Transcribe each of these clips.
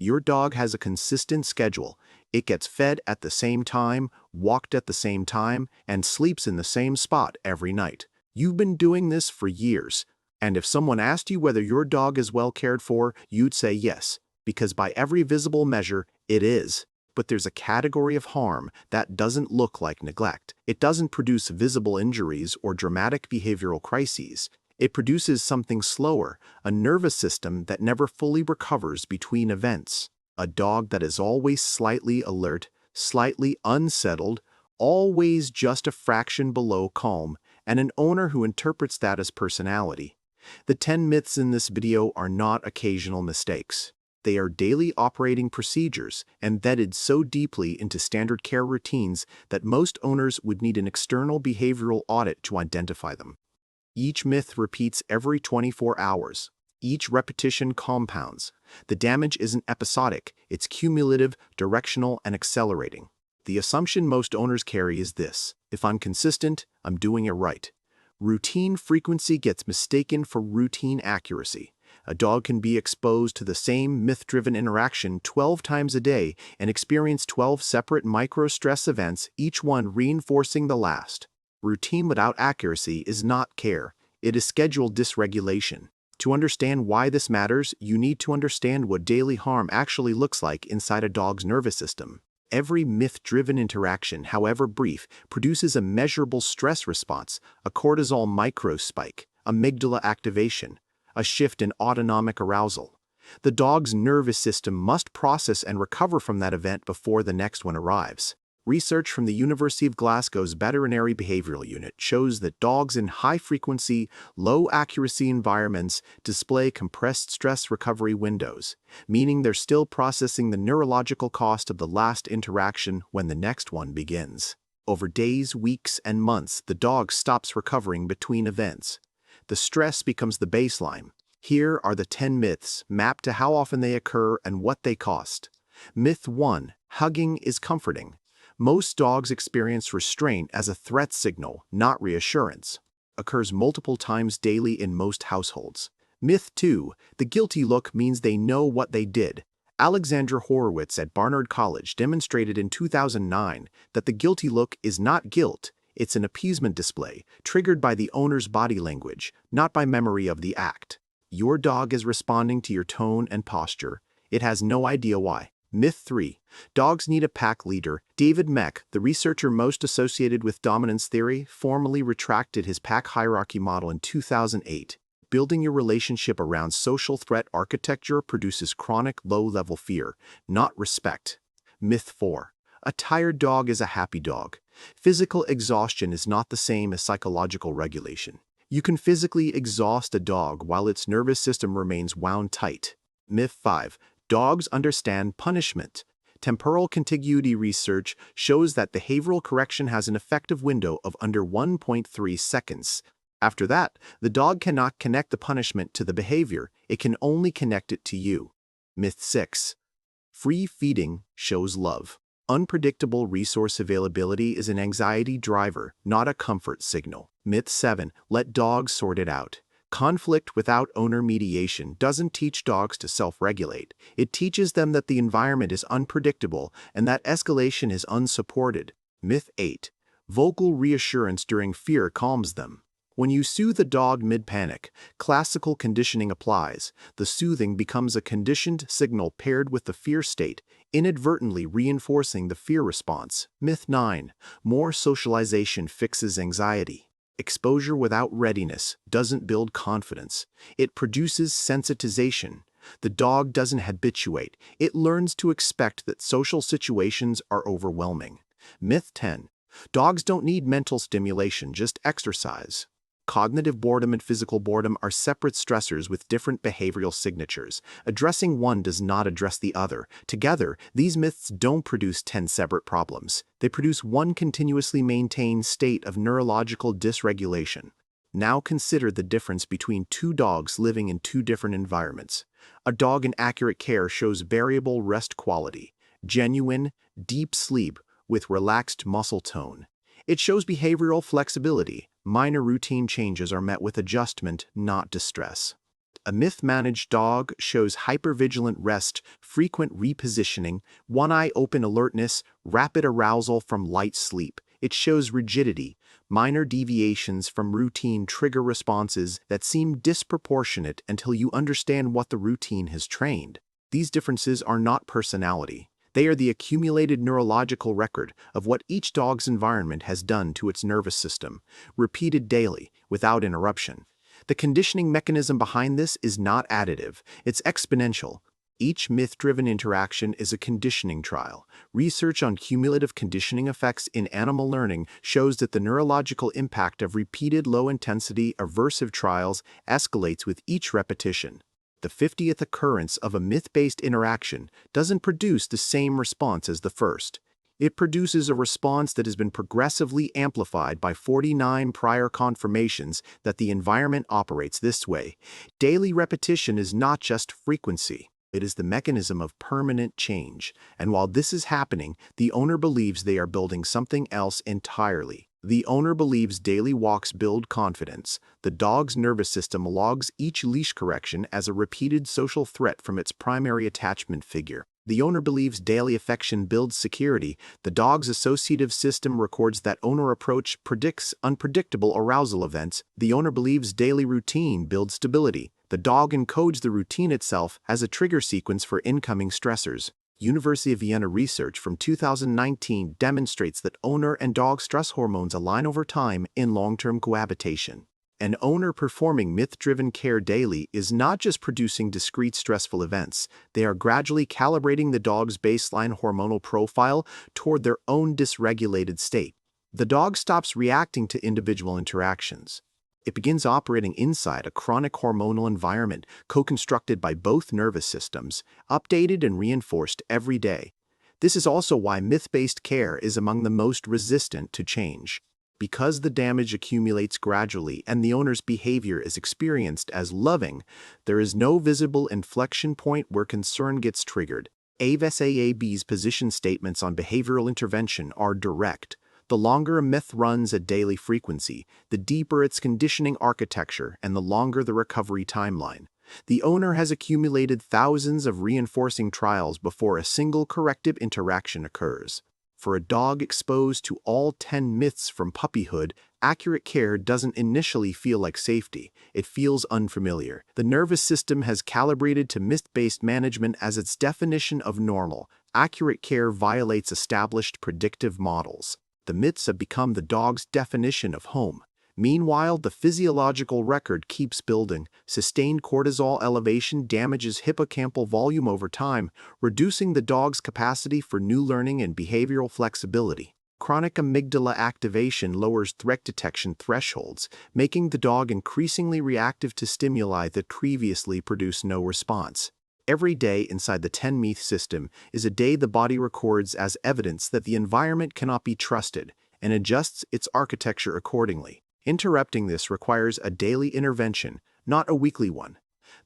Your dog has a consistent schedule. It gets fed at the same time, walked at the same time, and sleeps in the same spot every night. You've been doing this for years. And if someone asked you whether your dog is well cared for, you'd say yes, because by every visible measure, it is. But there's a category of harm that doesn't look like neglect. It doesn't produce visible injuries or dramatic behavioral crises. It produces something slower, a nervous system that never fully recovers between events. A dog that is always slightly alert, slightly unsettled, always just a fraction below calm, and an owner who interprets that as personality. The 10 myths in this video are not occasional mistakes. They are daily operating procedures embedded so deeply into standard care routines that most owners would need an external behavioral audit to identify them. Each myth repeats every 24 hours. Each repetition compounds. The damage isn't episodic, it's cumulative, directional, and accelerating. The assumption most owners carry is this: if I'm consistent, I'm doing it right. Routine frequency gets mistaken for routine accuracy. A dog can be exposed to the same myth-driven interaction 12 times a day and experience 12 separate micro-stress events, each one reinforcing the last. Routine without accuracy is not care. It is scheduled dysregulation. To understand why this matters, you need to understand what daily harm actually looks like inside a dog's nervous system. Every myth-driven interaction, however brief, produces a measurable stress response, a cortisol microspike, amygdala activation, a shift in autonomic arousal. The dog's nervous system must process and recover from that event before the next one arrives. Research from the University of Glasgow's Veterinary Behavioral Unit shows that dogs in high-frequency, low-accuracy environments display compressed stress recovery windows, meaning they're still processing the neurological cost of the last interaction when the next one begins. Over days, weeks, and months, the dog stops recovering between events. The stress becomes the baseline. Here are the 10 myths mapped to how often they occur and what they cost. Myth 1: hugging is comforting. Most dogs experience restraint as a threat signal, not reassurance. Occurs multiple times daily in most households. Myth 2: the guilty look means they know what they did. Alexandra Horowitz at Barnard College demonstrated in 2009 that the guilty look is not guilt, it's an appeasement display, triggered by the owner's body language, not by memory of the act. Your dog is responding to your tone and posture. It has no idea why. Myth 3: dogs need a pack leader. David Meck, the researcher most associated with dominance theory, formally retracted his pack hierarchy model in 2008. Building your relationship around social threat architecture produces chronic low-level fear, not respect. Myth 4: a tired dog is a happy dog. Physical exhaustion is not the same as psychological regulation. You can physically exhaust a dog while its nervous system remains wound tight. Myth 5: dogs understand punishment. Temporal contiguity research shows that behavioral correction has an effective window of under 1.3 seconds. After that, the dog cannot connect the punishment to the behavior, it can only connect it to you. Myth 6: free feeding shows love. Unpredictable resource availability is an anxiety driver, not a comfort signal. Myth 7: let dogs sort it out. Conflict without owner mediation doesn't teach dogs to self-regulate. It teaches them that the environment is unpredictable and that escalation is unsupported. Myth 8: vocal reassurance during fear calms them. When you soothe a dog mid-panic, classical conditioning applies. The soothing becomes a conditioned signal paired with the fear state, inadvertently reinforcing the fear response. Myth 9: more socialization fixes anxiety. Exposure without readiness doesn't build confidence. It produces sensitization. The dog doesn't habituate. It learns to expect that social situations are overwhelming. Myth 10: dogs don't need mental stimulation, just exercise. Cognitive boredom and physical boredom are separate stressors with different behavioral signatures. Addressing one does not address the other. Together, these myths don't produce 10 separate problems. They produce one continuously maintained state of neurological dysregulation. Now consider the difference between two dogs living in two different environments. A dog in accurate care shows variable rest quality, genuine, deep sleep with relaxed muscle tone. It shows behavioral flexibility. Minor routine changes are met with adjustment, not distress. A myth-managed dog shows hypervigilant rest, frequent repositioning, one-eye open alertness, rapid arousal from light sleep. It shows rigidity, minor deviations from routine trigger responses that seem disproportionate until you understand what the routine has trained. These differences are not personality. They are the accumulated neurological record of what each dog's environment has done to its nervous system, repeated daily, without interruption. The conditioning mechanism behind this is not additive, it's exponential. Each myth-driven interaction is a conditioning trial. Research on cumulative conditioning effects in animal learning shows that the neurological impact of repeated low-intensity aversive trials escalates with each repetition. The 50th occurrence of a myth-based interaction doesn't produce the same response as the first. It produces a response that has been progressively amplified by 49 prior confirmations that the environment operates this way. Daily repetition is not just frequency. It is the mechanism of permanent change. And while this is happening, the owner believes they are building something else entirely. The owner believes daily walks build confidence. The dog's nervous system logs each leash correction as a repeated social threat from its primary attachment figure. The owner believes daily affection builds security. The dog's associative system records that owner approach predicts unpredictable arousal events. The owner believes daily routine builds stability. The dog encodes the routine itself as a trigger sequence for incoming stressors. University of Vienna research from 2019 demonstrates that owner and dog stress hormones align over time in long-term cohabitation. An owner performing myth-driven care daily is not just producing discrete stressful events, they are gradually calibrating the dog's baseline hormonal profile toward their own dysregulated state. The dog stops reacting to individual interactions. It begins operating inside a chronic hormonal environment co-constructed by both nervous systems, updated and reinforced every day. This is also why myth-based care is among the most resistant to change. Because the damage accumulates gradually and the owner's behavior is experienced as loving, there is no visible inflection point where concern gets triggered. AVESAAB's position statements on behavioral intervention are direct. The longer a myth runs at daily frequency, the deeper its conditioning architecture and the longer the recovery timeline. The owner has accumulated thousands of reinforcing trials before a single corrective interaction occurs. For a dog exposed to all 10 myths from puppyhood, accurate care doesn't initially feel like safety. It feels unfamiliar. The nervous system has calibrated to myth-based management as its definition of normal. Accurate care violates established predictive models. The myths have become the dog's definition of home. Meanwhile, the physiological record keeps building. Sustained cortisol elevation damages hippocampal volume over time, reducing the dog's capacity for new learning and behavioral flexibility. Chronic amygdala activation lowers threat detection thresholds, making the dog increasingly reactive to stimuli that previously produced no response. Every day inside the 10-myth system is a day the body records as evidence that the environment cannot be trusted and adjusts its architecture accordingly. Interrupting this requires a daily intervention, not a weekly one.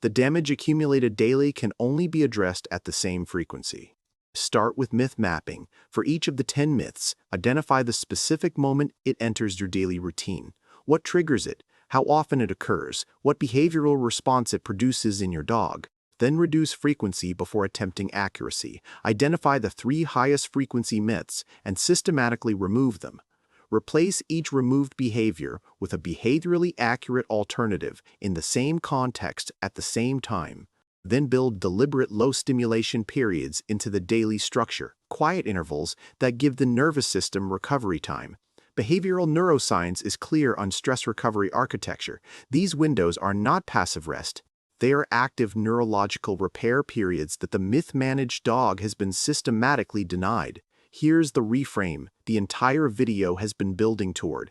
The damage accumulated daily can only be addressed at the same frequency. Start with myth mapping. For each of the 10 myths, identify the specific moment it enters your daily routine. What triggers it, how often it occurs, what behavioral response it produces in your dog. Then reduce frequency before attempting accuracy. Identify the 3 highest frequency myths and systematically remove them. Replace each removed behavior with a behaviorally accurate alternative in the same context at the same time. Then build deliberate low-stimulation periods into the daily structure, quiet intervals that give the nervous system recovery time. Behavioral neuroscience is clear on stress recovery architecture. These windows are not passive rest. They are active neurological repair periods that the myth-managed dog has been systematically denied. Here's the reframe the entire video has been building toward.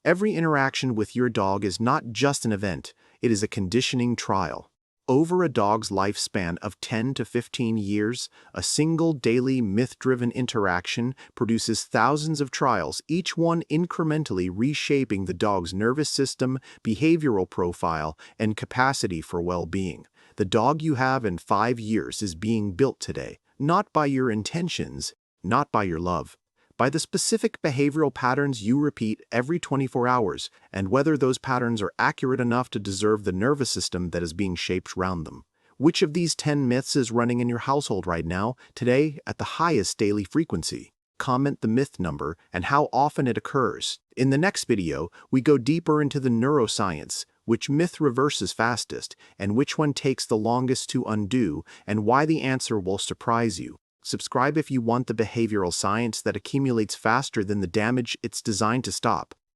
Every interaction with your dog is not just an event, it is a conditioning trial. Over a dog's lifespan of 10 to 15 years, a single daily myth-driven interaction produces thousands of trials, each one incrementally reshaping the dog's nervous system, behavioral profile, and capacity for well-being. The dog you have in 5 years is being built today, not by your intentions, not by your love, by the specific behavioral patterns you repeat every 24 hours and whether those patterns are accurate enough to deserve the nervous system that is being shaped around them. Which of these 10 myths is running in your household right now, today, at the highest daily frequency? Comment the myth number and how often it occurs. In the next video, we go deeper into the neuroscience, which myth reverses fastest, and which one takes the longest to undo, and why the answer will surprise you. Subscribe if you want the behavioral science that accumulates faster than the damage it's designed to stop.